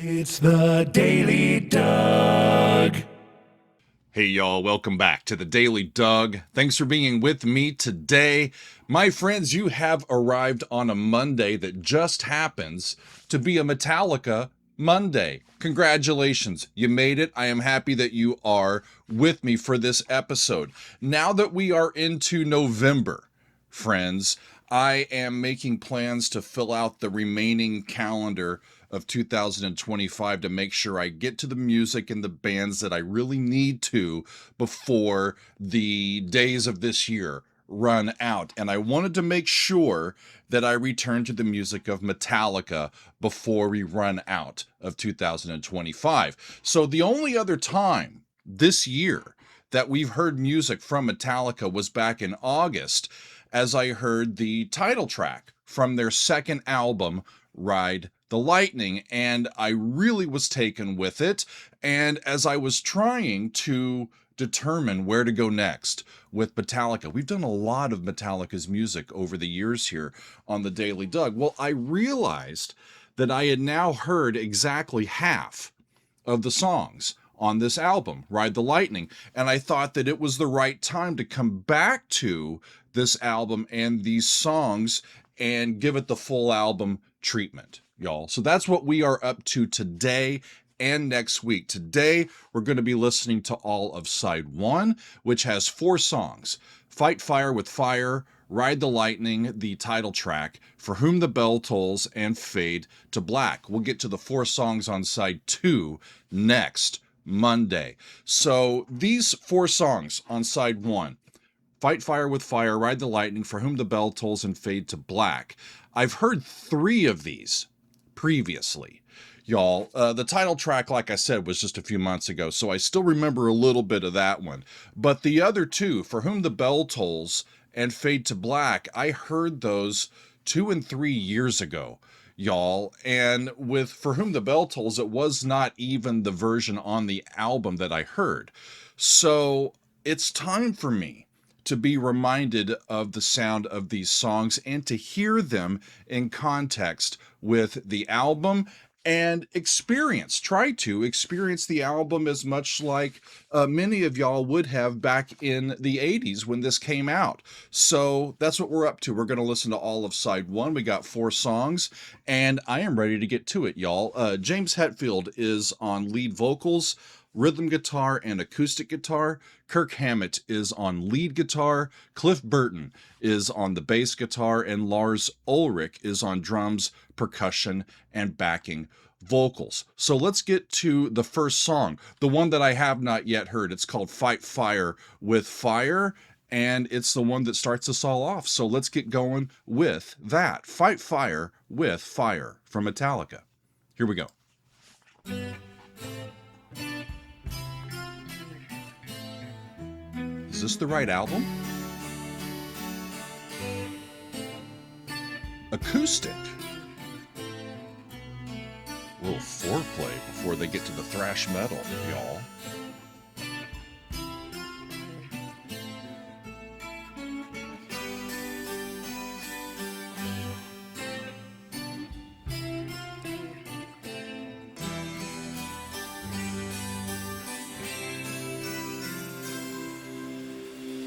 It's the Daily Doug. Hey y'all, welcome back to the Daily Doug. Thanks for being with me today. My friends, you have arrived on a Monday that just happens to be a Metallica Monday. Congratulations, you made it. I am happy that you are with me for this episode. Now that we are into November, friends, I am making plans to fill out the remaining calendar of 2025 to make sure I get to the music and the bands that I really need to before the days of this year run out. And I wanted to make sure that I return to the music of Metallica before we run out of 2025. So the only other time this year that we've heard music from Metallica was back in August, as I heard the title track from their second album, Ride the Lightning, and I really was taken with it. And as I was trying to determine where to go next with Metallica, we've done a lot of Metallica's music over the years here on the Daily Doug. Well, I realized that I had now heard exactly half of the songs on this album, Ride the Lightning, and I thought that it was the right time to come back to this album and these songs and give it the full album treatment, y'all. So that's what we are up to today and next week. Today, we're going to be listening to all of side one, which has 4 songs: Fight Fire with Fire, Ride the Lightning, the title track, For Whom the Bell Tolls, and Fade to Black. We'll get to the 4 songs on side 2 next Monday. So these 4 songs on side 1, Fight Fire with Fire, Ride the Lightning, For Whom the Bell Tolls, and Fade to Black. I've heard 3 of these previously, y'all. The title track, like I said, was just a few months ago, so I still remember a little bit of that one. But the other 2, For Whom the Bell Tolls and Fade to Black, I heard those 2 and 3 years ago, y'all. And with For Whom the Bell Tolls, it was not even the version on the album that I heard. So it's time for me to be reminded of the sound of these songs and to hear them in context with the album and try to experience the album as much like many of y'all would have back in the 80s when this came out. So that's what we're up to. We're going to listen to all of side 1. We got 4 songs, and I am ready to get to it, y'all. James Hetfield is on lead vocals, rhythm guitar, and acoustic guitar. Kirk Hammett is on lead guitar. Cliff Burton is on the bass guitar, and Lars Ulrich is on drums, percussion, and backing vocals. So let's get to the first song, the one that I have not yet heard. It's called Fight Fire with Fire, and it's the one that starts us all off. So let's get going with that. Fight Fire with Fire from Metallica. Here we go. Is this the right album? Acoustic. A little foreplay before they get to the thrash metal, y'all.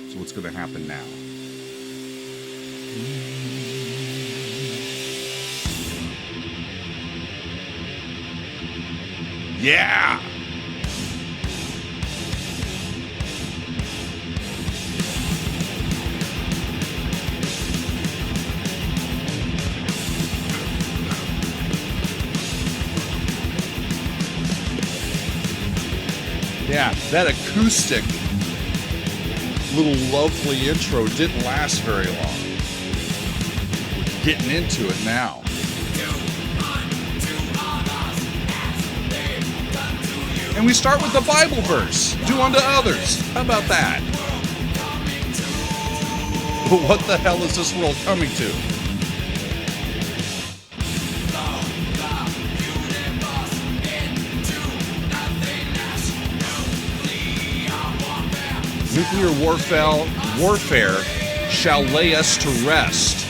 So what's going to happen now? Yeah! Yeah, that acoustic little lovely intro didn't last very long. We're getting into it now. And we start with the Bible verse, do unto others. How about that? But what the hell is this world coming to? Nuclear warfare shall lay us to rest.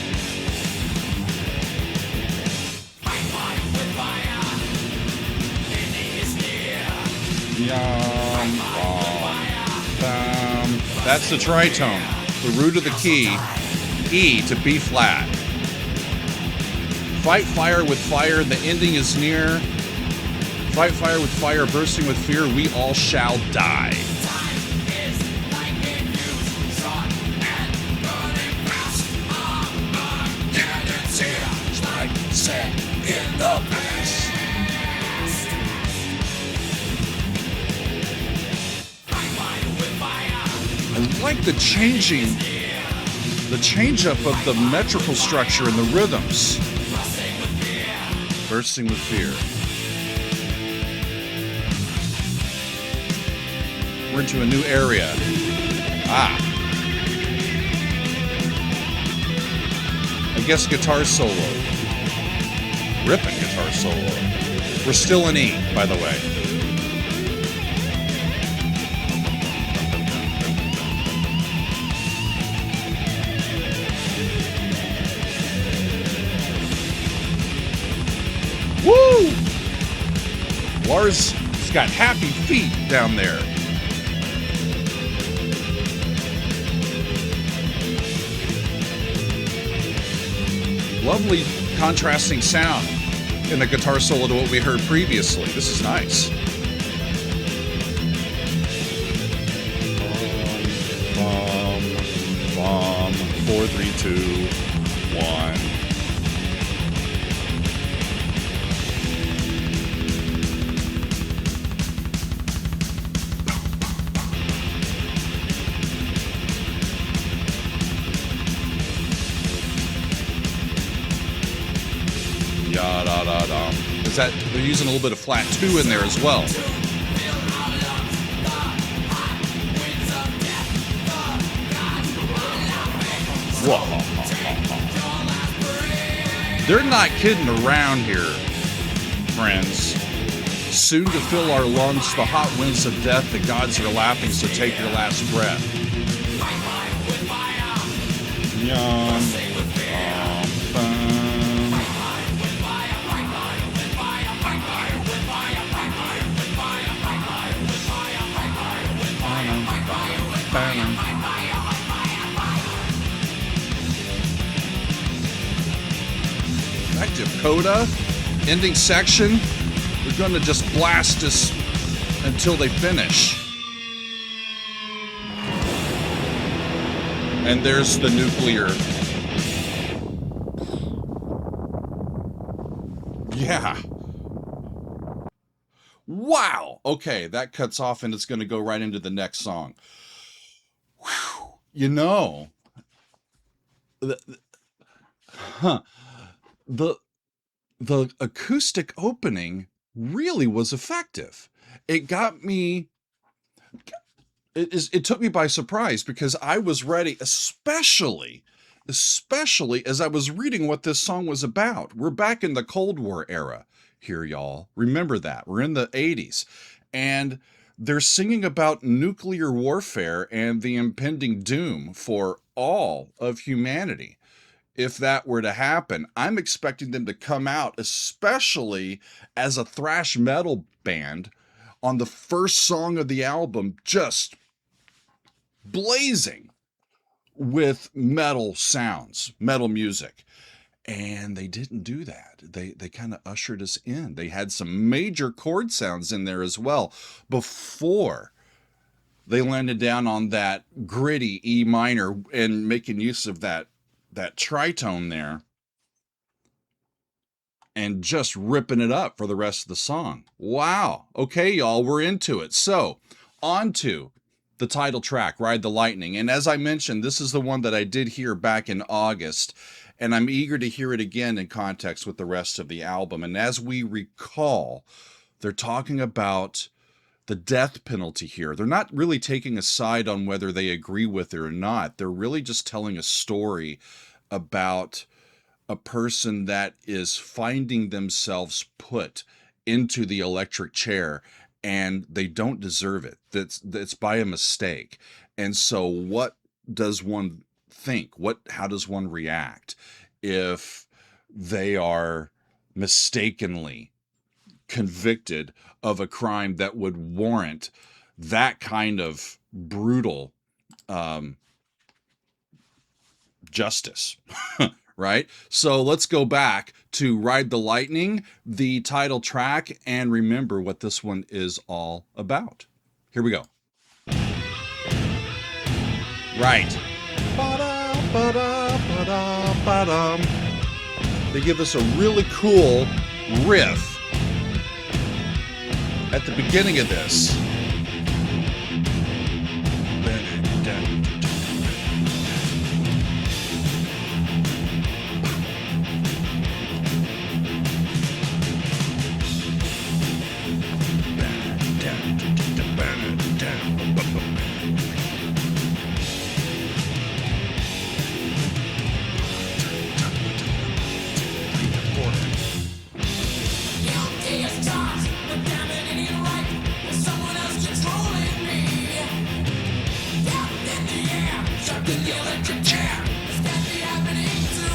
Yum, that's the tritone, the root of the key, E to B flat. Fight fire with fire, the ending is near. Fight fire with fire, bursting with fear, we all shall die. In the past. I like the change up of the metrical structure and the rhythms. Bursting with fear. We're into a new area. I guess guitar solo. Ripping guitar solo. We're still in E, by the way. Woo! Lars has got happy feet down there. Lovely contrasting sound in the guitar solo to what we heard previously. This is nice. Bomb, 4, 3, 2, 1. Ya-da-da-dum. Is that they're using a little bit of flat 2 in there as well. Whoa. They're not kidding around here, friends. Soon to fill our lungs the hot winds of death, the gods are laughing, so take your last breath. Yum. Active coda, ending section. We're going to just blast us until they finish. And there's the nuclear. Yeah. Wow. Okay, that cuts off and it's going to go right into the next song. Whew. You know, the acoustic opening really was effective. It got me. It took me by surprise because I was ready, especially as I was reading what this song was about. We're back in the Cold War era here, y'all. Remember that. We're in the 80s. And they're singing about nuclear warfare and the impending doom for all of humanity. If that were to happen, I'm expecting them to come out, especially as a thrash metal band, on the first song of the album, just blazing with metal sounds, metal music. And they didn't do that. They kind of ushered us in. They had some major chord sounds in there as well before they landed down on that gritty E minor and making use of that tritone there and just ripping it up for the rest of the song. Wow. Okay, y'all, we're into it. So, on to the title track, Ride the Lightning. And as I mentioned, this is the one that I did hear back in August, and I'm eager to hear it again in context with the rest of the album. And as we recall, they're talking about the death penalty here. They're not really taking a side on whether they agree with it or not. They're really just telling a story about a person that is finding themselves put into the electric chair and they don't deserve it. That's by a mistake. And so what does one think? How does one react if they are mistakenly convicted of a crime that would warrant that kind of brutal justice, right? So let's go back to Ride the Lightning, the title track, and remember what this one is all about. Here we go. Right. They give us a really cool riff at the beginning of this.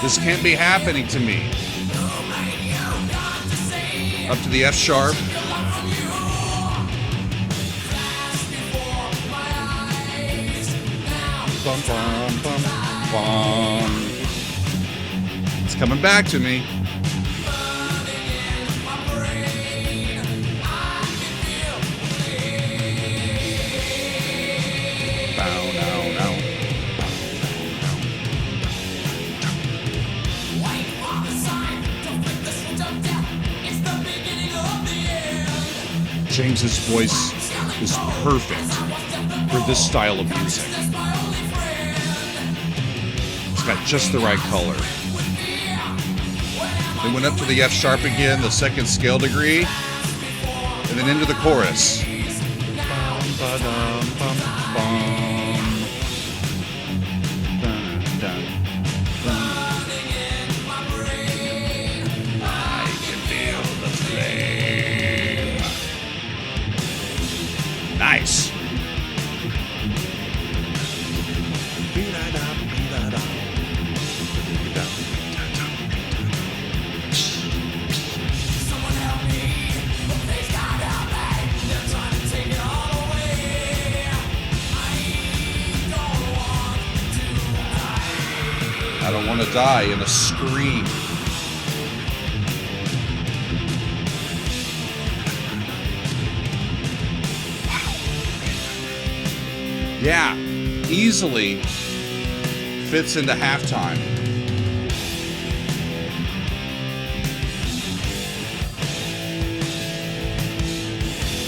This can't be happening to me. Up to the F sharp. Bum, bum, bum, bum. It's coming back to me. James's voice is perfect for this style of music. It's got just the right color. They went up to the F sharp again, the second scale degree, and then into the chorus. Nice. I don't want to die in a scream. Yeah, easily fits into halftime.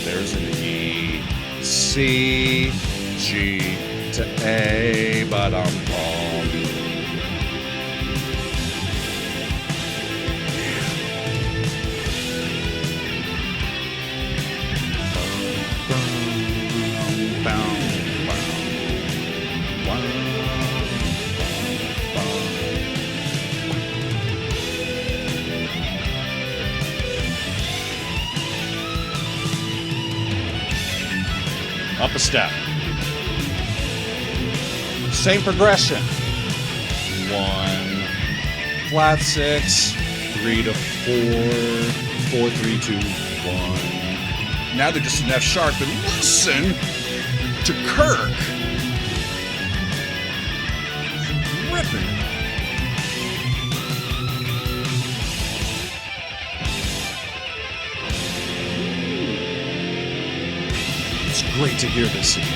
There's an E, C, G to A, but I'm wrong. Up a step. Same progression. 1, flat 6, 3 to 4, 4, 3, 2, 1. Now they're just an F sharp, and listen to Kirk ripping it. It's great to hear this again.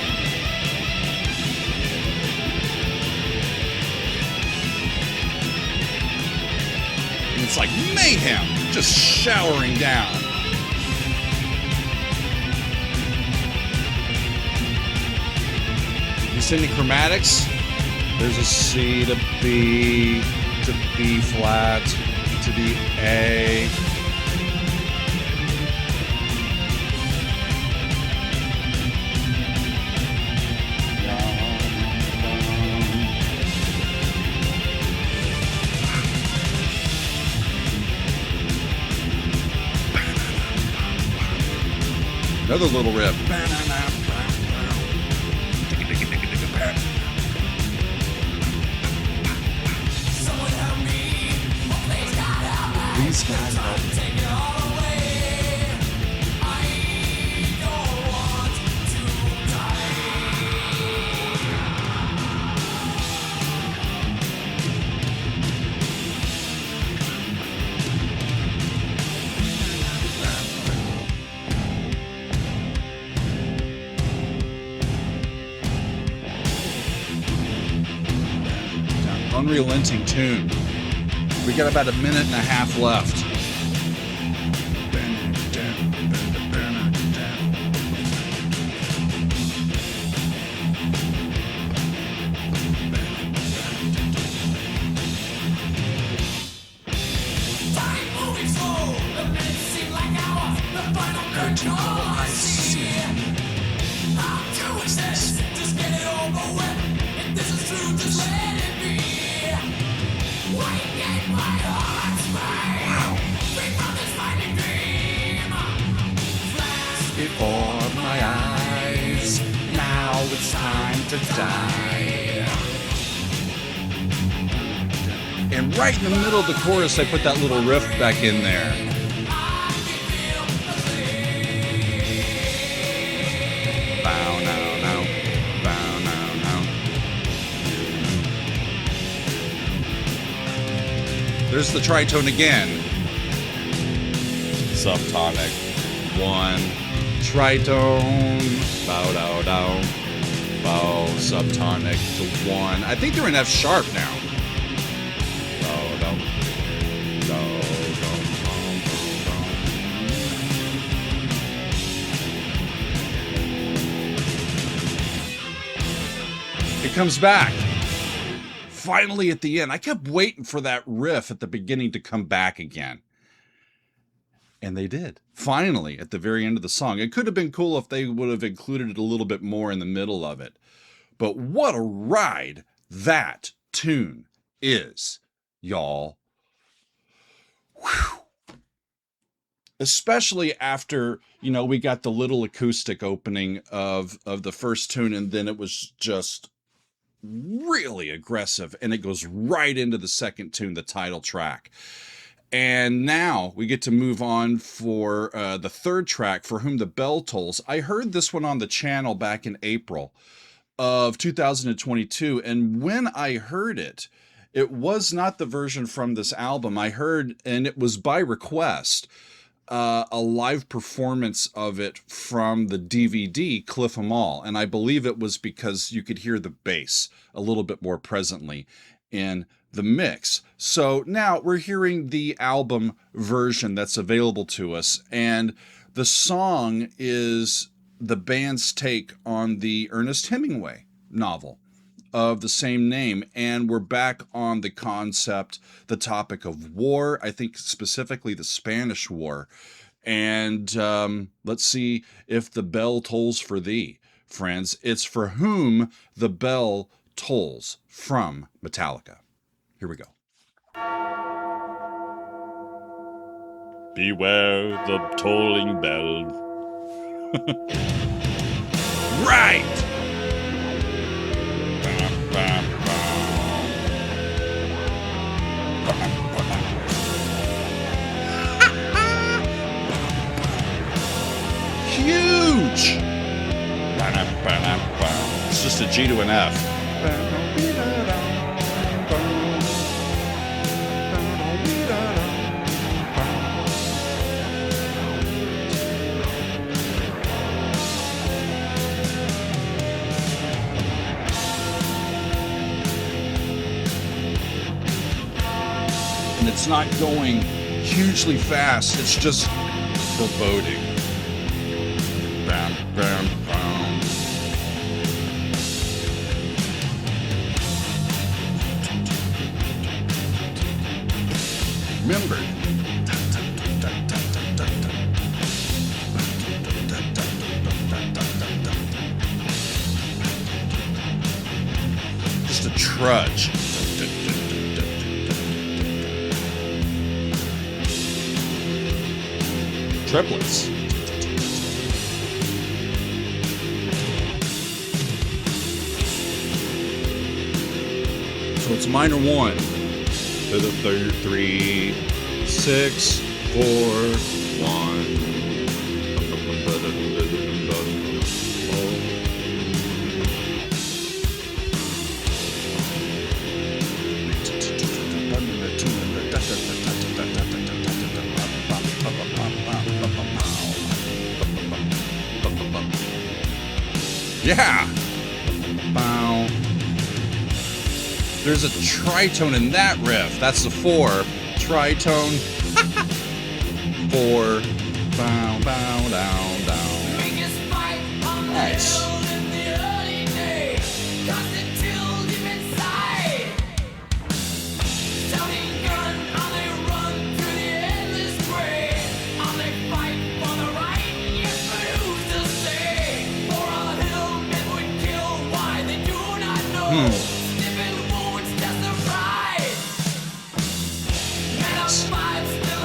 And it's like mayhem just showering down. Descending chromatics. There's a C to B to B flat to the A. Another little riff. Please God help me. unrelenting tune. We got about a minute and a half left. Before my eyes, now it's time to die. And right in the middle of the chorus, I put that little riff back in there. Bow now, now, bow now, now. There's the tritone again. Subtonic. 1. Tritone. Bow, dow, dow. Bow, subtonic to 1. I think they're in F sharp now. Bow, dow. Dow, dow, dow. It comes back. Finally at the end. I kept waiting for that riff at the beginning to come back again. And they did. Finally, at the very end of the song. It could have been cool if they would have included it a little bit more in the middle of it. But what a ride that tune is, y'all. Whew. Especially after, we got the little acoustic opening of the first tune, and then it was just really aggressive, and it goes right into the second tune, the title track. And now we get to move on for the third track, For Whom the Bell Tolls. I heard this one on the channel back in April of 2022. And when I heard it, it was not the version from this album. I heard, and it was by request, a live performance of it from the DVD, Cliff 'Em All. And I believe it was because you could hear the bass a little bit more presently in the mix. So now we're hearing the album version that's available to us, and the song is the band's take on the Ernest Hemingway novel of the same name, and we're back on the concept, the topic of war, I think specifically the Spanish War. And let's see if the bell tolls for thee, friends. It's For Whom the Bell Tolls from Metallica. Here we go. Beware the tolling bell. Right! Huge! It's just a G to an F. And it's not going hugely fast, it's just foreboding. Bam, bam, bam. Remember, just a trudge. Triplets. So it's minor 1 to the third 3, 6, 4, 1. Yeah. Bow. There's a tritone in that riff. That's the 4. Tritone. 4. Bow, bow, down, down. Nice.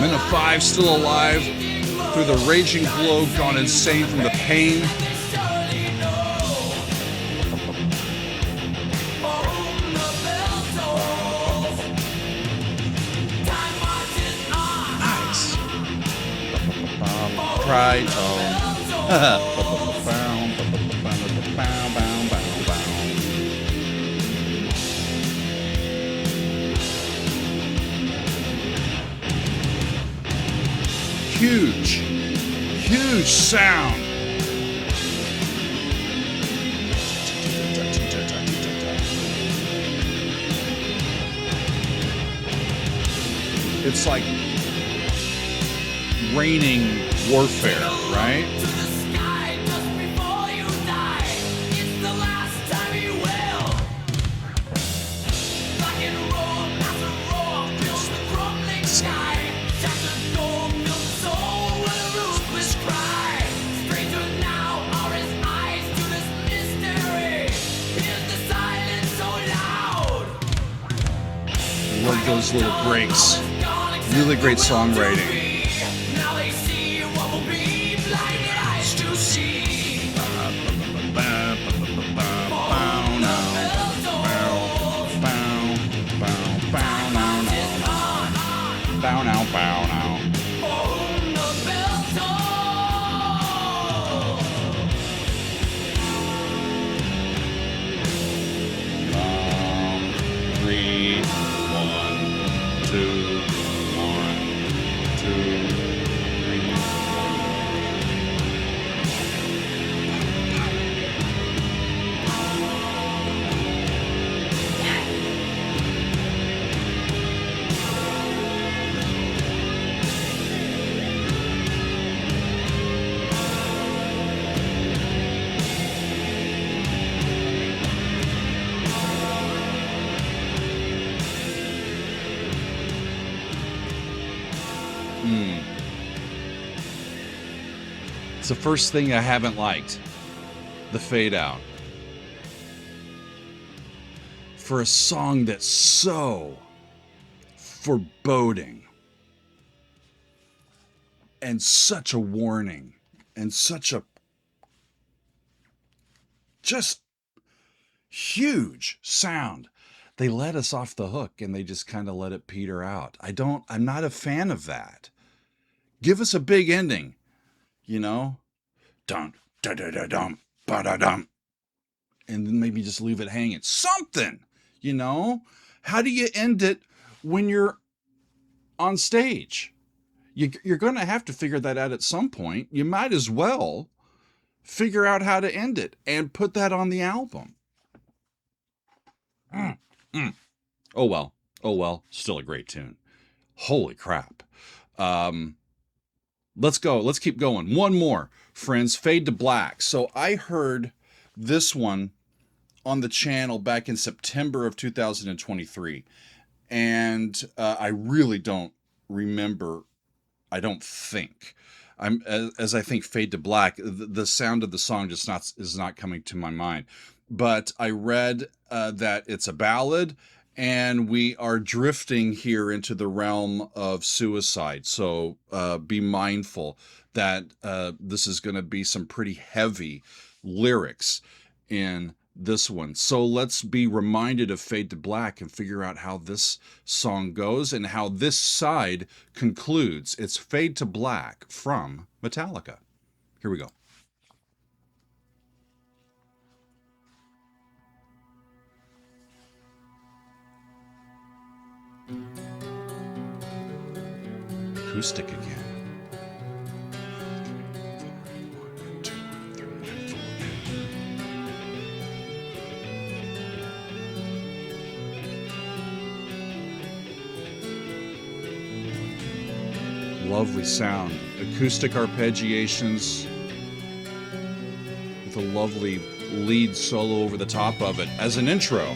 Men of 5 still alive through the raging globe, gone insane from the pain. Nice. Tritone. Huge sound. It's like raining warfare, right? Love those little breaks. Really great songwriting. Bow now, bow now. Three. 1, 2, 1, 2, 3. It's the first thing I haven't liked. The fade out. For a song that's so foreboding and such a warning and such a just huge sound, they let us off the hook and they just kind of let it peter out. I'm not a fan of that. Give us a big ending, you know? Dun, da da da dum, ba da dum. And then maybe just leave it hanging. Something, you know? How do you end it when you're on stage? You're going to have to figure that out at some point. You might as well figure out how to end it and put that on the album. Oh well, still a great tune. Holy crap. Let's go. Let's keep going. One more, friends. Fade to Black. So I heard this one on the channel back in September of 2023. And I really don't remember. I don't think. As I think Fade to Black, the sound of the song just is not coming to my mind. But I read that it's a ballad, and we are drifting here into the realm of suicide. So be mindful that this is going to be some pretty heavy lyrics in this one. So let's be reminded of Fade to Black and figure out how this song goes and how this side concludes. It's Fade to Black from Metallica. Here we go. Acoustic again. lovely sound. Acoustic arpeggiations with a lovely lead solo over the top of it as an intro.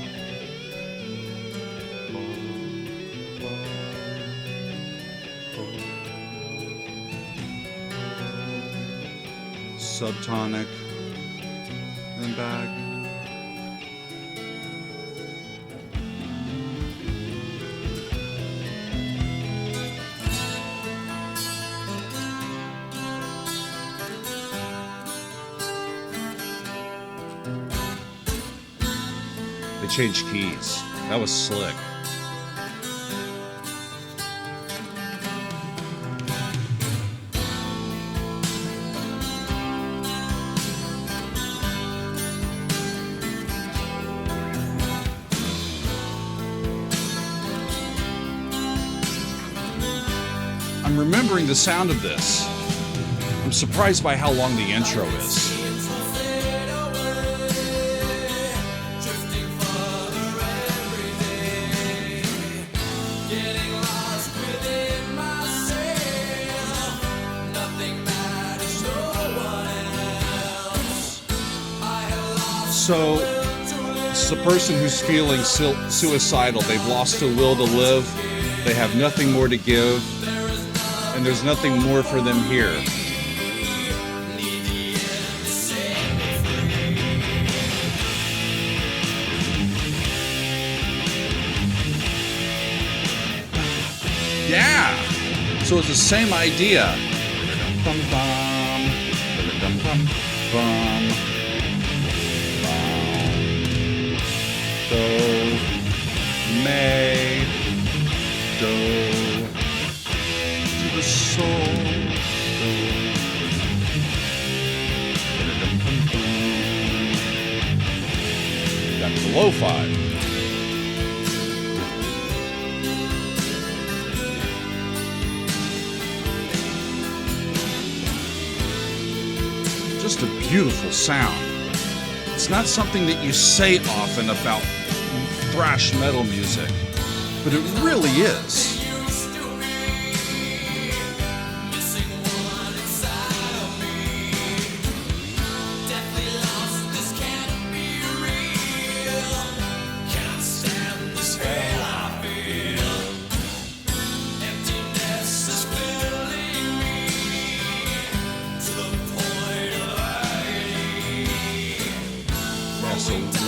Subtonic and back. They changed keys. That was slick. I'm remembering the sound of this. I'm surprised by how long the intro is. So, it's the person who's feeling suicidal. They've lost the will to live. They have nothing more to give. And there's nothing more for them here. Yeah! So it's the same idea. Do, May, Do, to the soul, Do, down to the lo-fi. Just a beautiful sound. It's not something that you say often about thrash metal music, but it really is. So 1, 3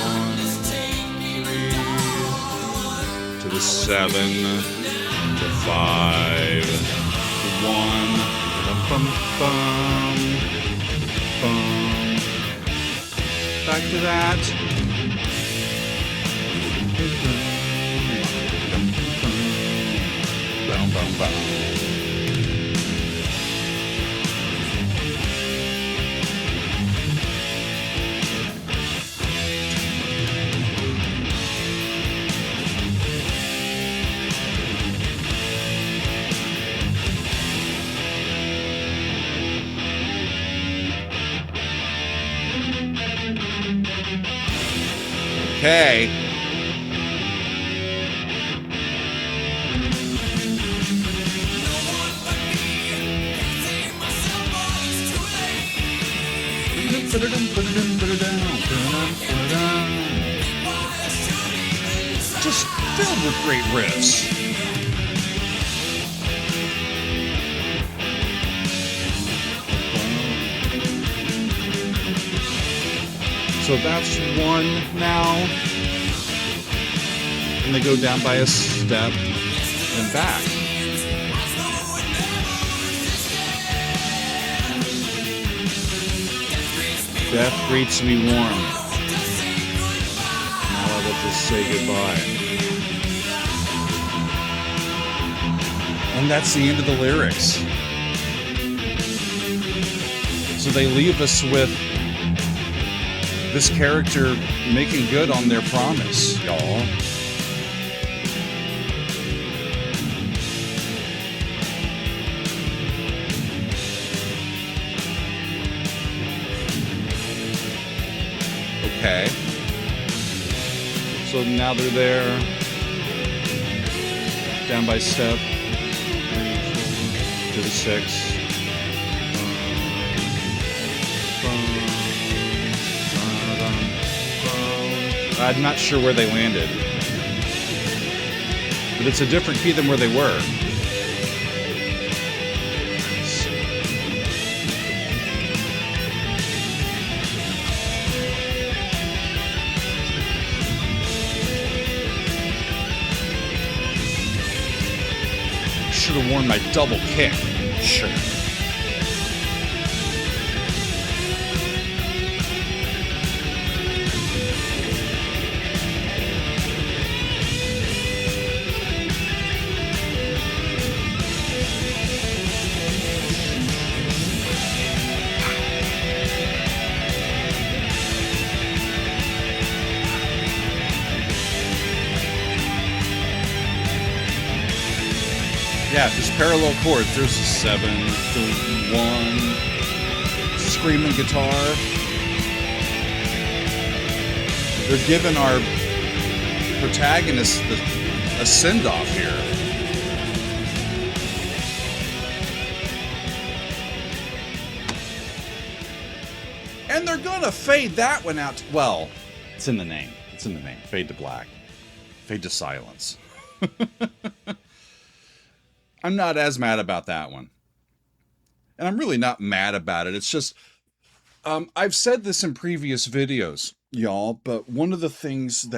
to the 7 to 5 to 1. Bum, bum, bum. Back to that. Bum, bum, bum. Okay. Just filled with great riffs. So that's 1 now. And they go down by a step and back. Death greets me warm. Now I will just say goodbye. And that's the end of the lyrics. So they leave us with this character making good on their promise, y'all. Okay. So now they're there. Down by step. 3, 4. to the 6. I'm not sure where they landed, but it's a different key than where they were. Should have worn my double kick. Sure. Yeah, just parallel chords. There's a 7, the 1, screaming guitar. They're giving our protagonist a send-off here. And they're gonna fade that one out. Well, it's in the name. It's in the name. Fade to black. Fade to silence. I'm not as mad about that one. And I'm really not mad about it. It's just, I've said this in previous videos, y'all, but one of the hardest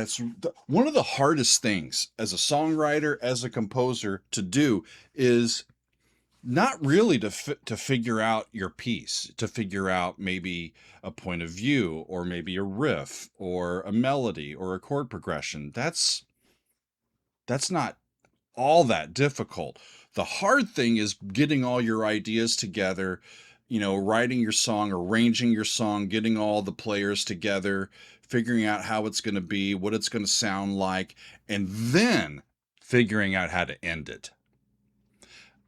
things as a songwriter, as a composer to do is not really to figure out your piece, to figure out maybe a point of view or maybe a riff or a melody or a chord progression. That's not all that difficult. The hard thing is getting all your ideas together, writing your song, arranging your song, getting all the players together, figuring out how it's going to be, what it's going to sound like, and then figuring out how to end it.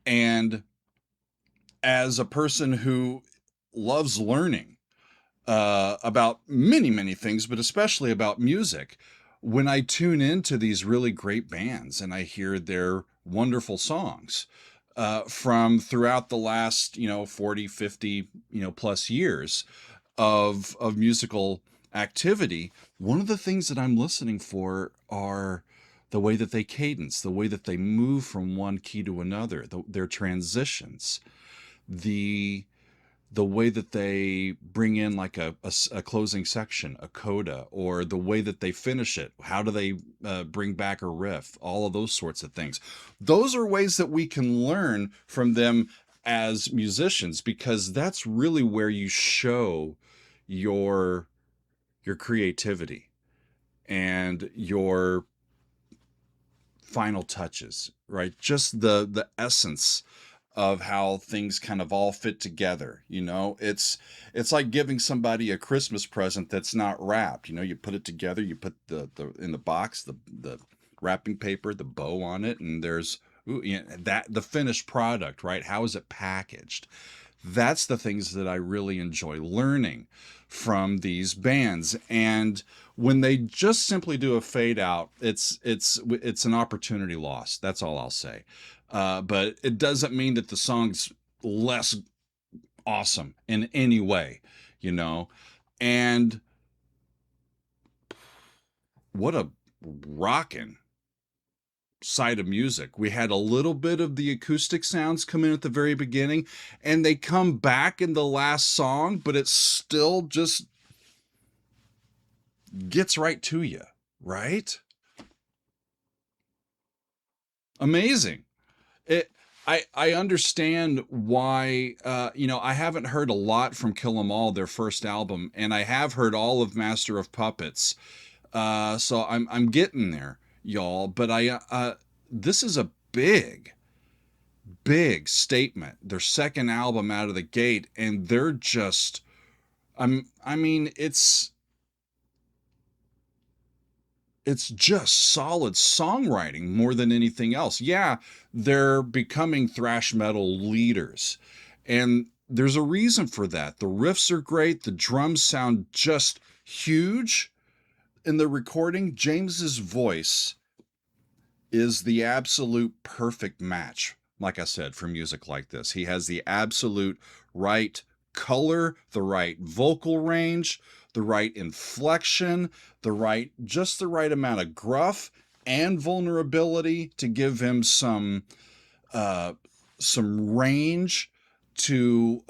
And as a person who loves learning about many, many things, but especially about music, when I tune into these really great bands and I hear their wonderful songs from throughout the last, 40, 50, plus years of musical activity, one of the things that I'm listening for are the way that they cadence, the way that they move from one key to another, their transitions, the way that they bring in like a closing section, a coda, or the way that they finish it. How do they bring back a riff? All of those sorts of things. Those are ways that we can learn from them as musicians, because that's really where you show your creativity and your final touches, right? Just the essence of how things kind of all fit together. It's like giving somebody a Christmas present that's not wrapped. You put it together, you put the in the box, the wrapping paper, the bow on it, and there's that the finished product, right? How is it packaged? That's the things that I really enjoy learning from these bands. And when they just simply do a fade out, it's an opportunity lost. That's all I'll say. But it doesn't mean that the song's less awesome in any way, And what a rockin' side of music. We had a little bit of the acoustic sounds come in at the very beginning, and they come back in the last song, but it still just gets right to you, right? Amazing. I understand why, I haven't heard a lot from Kill 'Em All, their first album, and I have heard all of Master of Puppets. So I'm getting there, y'all. But this is a big statement. Their second album out of the gate, and they're just, it's just solid songwriting more than anything else. Yeah, they're becoming thrash metal leaders. And there's a reason for that. The riffs are great. The drums sound just huge in the recording. James's voice is the absolute perfect match like I said, for music like this. He has the absolute right color, the right vocal range, the right inflection, just the right amount of gruff and vulnerability to give him some range to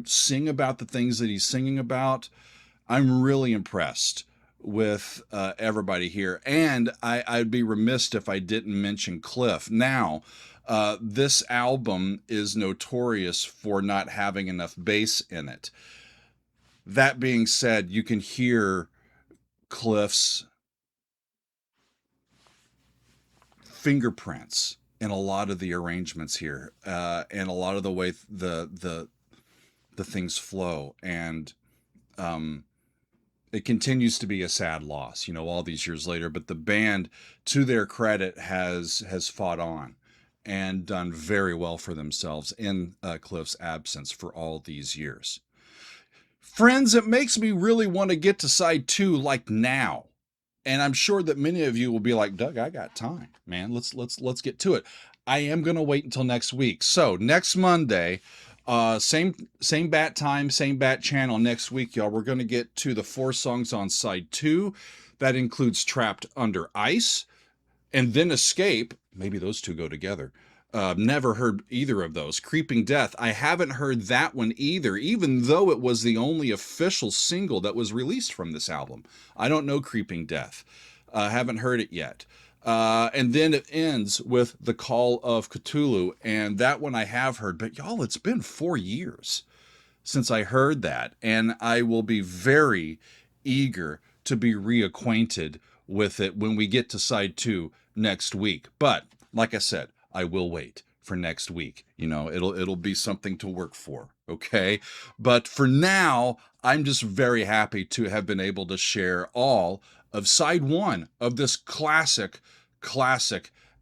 sing about the things that he's singing about. I'm really impressed with everybody here, and I'd be remiss if I didn't mention Cliff. Now, this album is notorious for not having enough bass in it. That being said, you can hear Cliff's fingerprints in a lot of the arrangements here, and a lot of the way the things flow, and it continues to be a sad loss, all these years later. But the band, to their credit, has fought on and done very well for themselves in Cliff's absence for all these years. Friends, it makes me really want to get to side 2 like now. And I'm sure that many of you will be like, Doug, I got time, man. Let's get to it. I am going to wait until next week. So next Monday, same bat time, same bat channel next week, y'all. We're going to get to the 4 songs on side 2. That includes Trapped Under Ice and then Escape. Maybe those two go together. Never heard either of those. Creeping Death. I haven't heard that one either, even though it was the only official single that was released from this album. I don't know Creeping Death. Haven't heard it yet. And then it ends with The Call of Cthulhu, and that one I have heard. But y'all, it's been 4 years since I heard that, and I will be very eager to be reacquainted with it when we get to side 2 next week. But like I said, I will wait for next week. It'll be something to work for, okay? But for now, I'm just very happy to have been able to share all of side 1 of this classic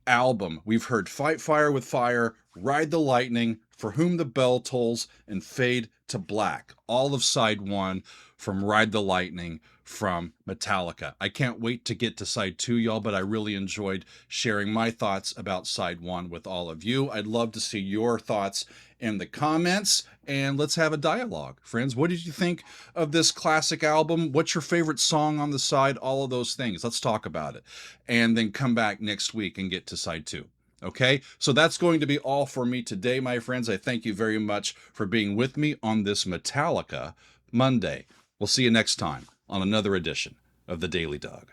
album. We've heard Fight Fire with Fire, Ride the Lightning, For Whom the Bell Tolls, and Fade to Black. All of side 1 from Ride the Lightning from Metallica. I can't wait to get to side 2, y'all, but I really enjoyed sharing my thoughts about side 1 with all of you. I'd love to see your thoughts in the comments, and let's have a dialogue. Friends, what did you think of this classic album? What's your favorite song on the side? All of those things. Let's talk about it. And then come back next week and get to side 2. Okay, so that's going to be all for me today, my friends. I thank you very much for being with me on this Metallica Monday. We'll see you next time on another edition of The Daily Doug.